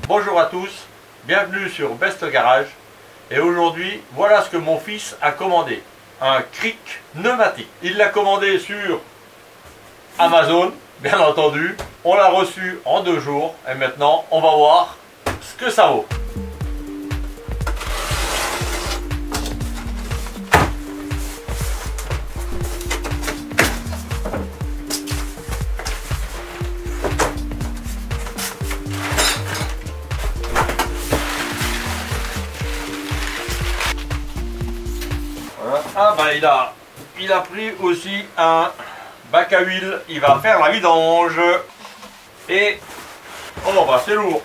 Bonjour à tous, bienvenue sur Best Garage. Et aujourd'hui, voilà ce que mon fils a commandé. Un cric pneumatique. Il l'a commandé sur Amazon, bien entendu. On l'a reçu en 2 jours. Et maintenant, on va voir ce que ça vaut. Ah ben il a pris aussi un bac à huile, il va faire la vidange. Et oh bah c'est lourd.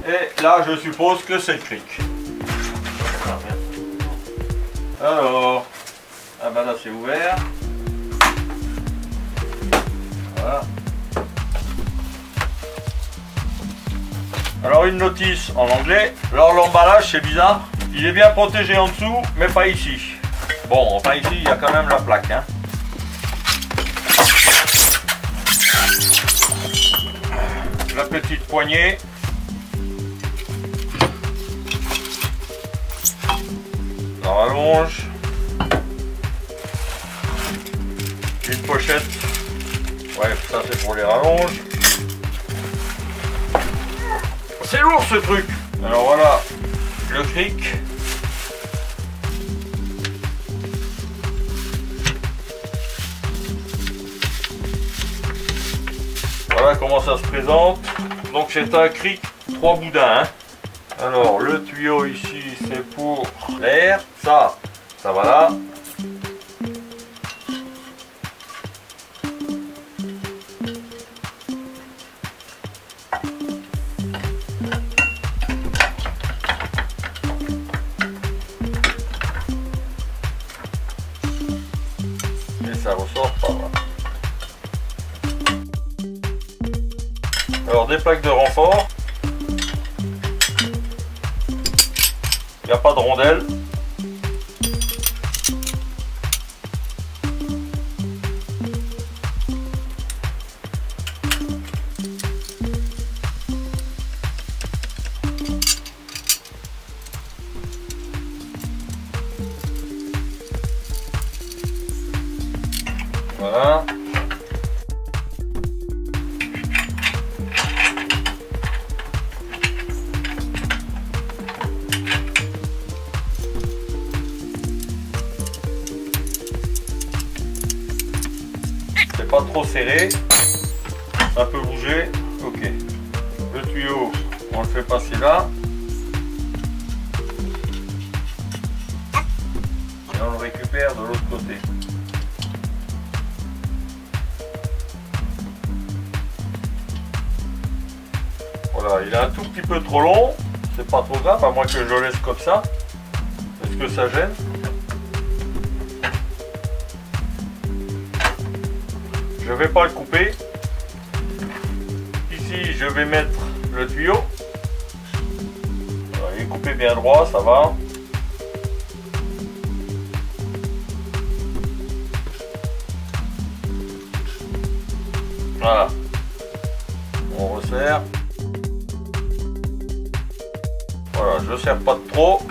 Et là je suppose que c'est le cric. Alors, ah ben là c'est ouvert. Voilà. Alors une notice en anglais, alors l'emballage c'est bizarre, il est bien protégé en dessous mais pas ici. Bon, enfin ici il y a quand même la plaque. Hein. La petite poignée. La rallonge. Une pochette. Ouais, ça c'est pour les rallonges. C'est lourd ce truc. Alors voilà le cric. Voilà comment ça se présente. Donc c'est un cric 3 boudins. Hein. Alors le tuyau ici c'est pour l'air. Ça va là. Ça ressort par là. Alors des plaques de renfort. Il n'y a pas de rondelle. Voilà. C'est pas trop serré. Ça peut bouger. Ok. Le tuyau, on le fait passer là. Et on le récupère de l'autre côté. Voilà, il est un tout petit peu trop long, c'est pas trop grave, à moins que je le laisse comme ça. Est-ce que ça gêne? Je vais pas le couper. Ici, je vais mettre le tuyau. Voilà, il est coupé bien droit, ça va. Voilà. On resserre. Voilà, je ne serre pas de trop.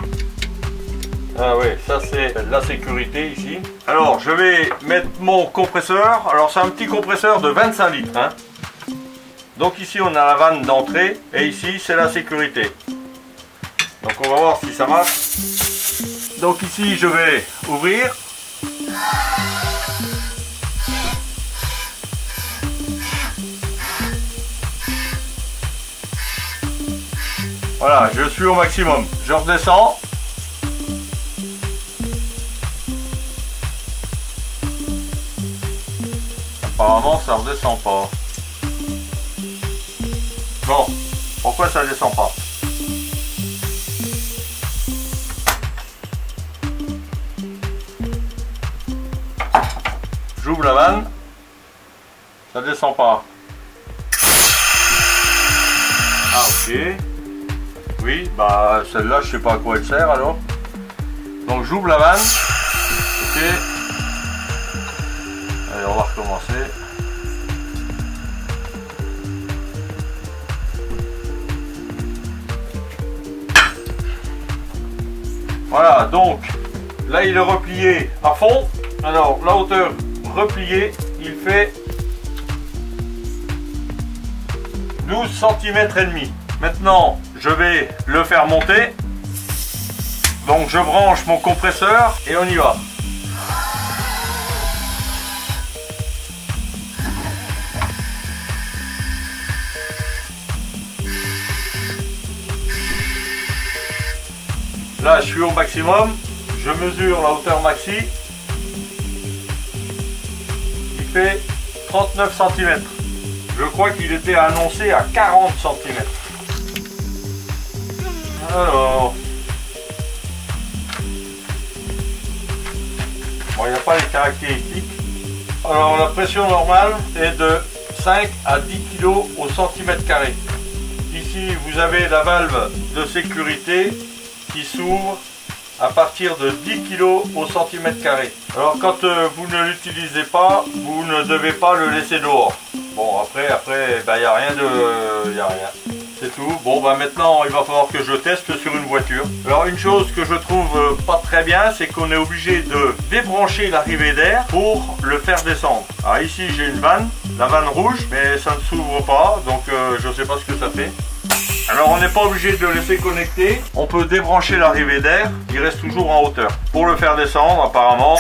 Ah oui, ça c'est la sécurité ici. Alors je vais mettre mon compresseur. Alors c'est un petit compresseur de 25 litres. Hein. Donc ici on a la vanne d'entrée et ici c'est la sécurité. Donc on va voir si ça marche. Donc ici je vais ouvrir. Voilà, je suis au maximum. Je redescends. Apparemment, ça redescend pas. Bon, pourquoi ça descend pas? J'ouvre la vanne. Ça descend pas. Ah, ok. Oui, bah celle-là, je sais pas à quoi elle sert alors. Donc j'ouvre la vanne. Ok. Allez, on va recommencer. Voilà, donc là il est replié à fond. Alors la hauteur repliée, il fait 12 cm et demi. Maintenant, je vais le faire monter. Donc je branche mon compresseur et on y va. Là, je suis au maximum. Je mesure la hauteur maxi. Il fait 39 cm. Je crois qu'il était annoncé à 40 cm. Alors, bon, il n'y a pas les caractéristiques. Alors, la pression normale est de 5 à 10 kg au centimètre carré. Ici, vous avez la valve de sécurité qui s'ouvre à partir de 10 kg au centimètre carré. Alors, quand vous ne l'utilisez pas, vous ne devez pas le laisser dehors. Bon, après, il n'y a rien de... y a rien. C'est tout. Bon, maintenant, il va falloir que je teste sur une voiture. Alors, une chose que je trouve pas très bien, c'est qu'on est obligé de débrancher l'arrivée d'air pour le faire descendre. Alors ici, j'ai une vanne, la vanne rouge, mais ça ne s'ouvre pas, donc je ne sais pas ce que ça fait. Alors, on n'est pas obligé de le laisser connecter. On peut débrancher l'arrivée d'air, il reste toujours en hauteur. Pour le faire descendre, apparemment...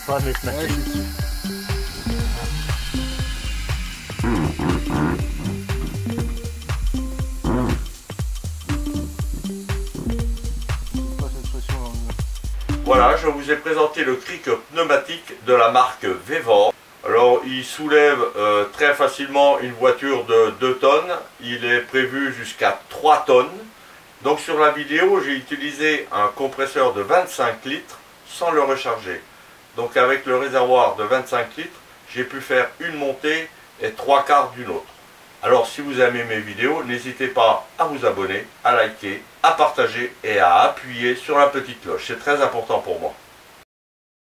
Pas à mettre ma clé. Voilà, je vous ai présenté le cric pneumatique de la marque Vevor. Alors, il soulève très facilement une voiture de 2 tonnes. Il est prévu jusqu'à 3 tonnes. Donc, sur la vidéo, j'ai utilisé un compresseur de 25 litres sans le recharger. Donc, avec le réservoir de 25 litres, j'ai pu faire une montée et 3/4 d'une autre. Alors, si vous aimez mes vidéos, n'hésitez pas à vous abonner, à liker, à partager et à appuyer sur la petite cloche. C'est très important pour moi.